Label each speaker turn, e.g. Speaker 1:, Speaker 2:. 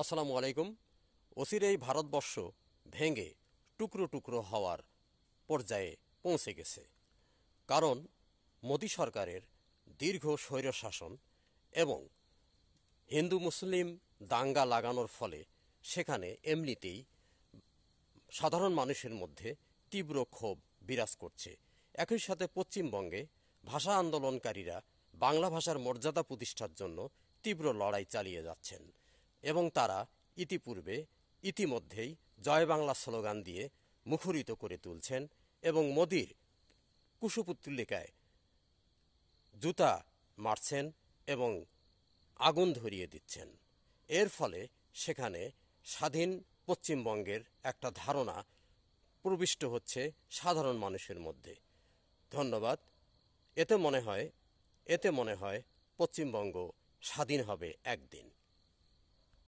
Speaker 1: আসসালামু আলাইকুম। অচিরেই ভারতবর্ষ ভেঙে টুকরো টুকরো হওয়ার পর্যায়ে পৌঁছে গেছে, কারণ মোদী সরকারের দীর্ঘ স্বৈরশাসন এবং হিন্দু মুসলিম দাঙ্গা লাগানোর ফলে সেখানে এমনিতেই সাধারণ মানুষের মধ্যে তীব্র ক্ষোভ বিরাজ করছে। একই সাথে পশ্চিমবঙ্গে ভাষা আন্দোলনকারীরা বাংলা ভাষার মর্যাদা প্রতিষ্ঠার জন্য তীব্র লড়াই চালিয়ে যাচ্ছেন এবং তারা ইতিমধ্যেই জয় বাংলা স্লোগান দিয়ে মুখরিত করে তুলছেন এবং মোদির কুশপুত্তলিকায় জুতা মারছেন এবং আগুন ধরিয়ে দিচ্ছেন। এর ফলে সেখানে স্বাধীন পশ্চিমবঙ্গের একটা ধারণা প্রবিষ্ট হচ্ছে সাধারণ মানুষের মধ্যে। ধন্যবাদ। এতে মনে হয় পশ্চিমবঙ্গ স্বাধীন হবে একদিন।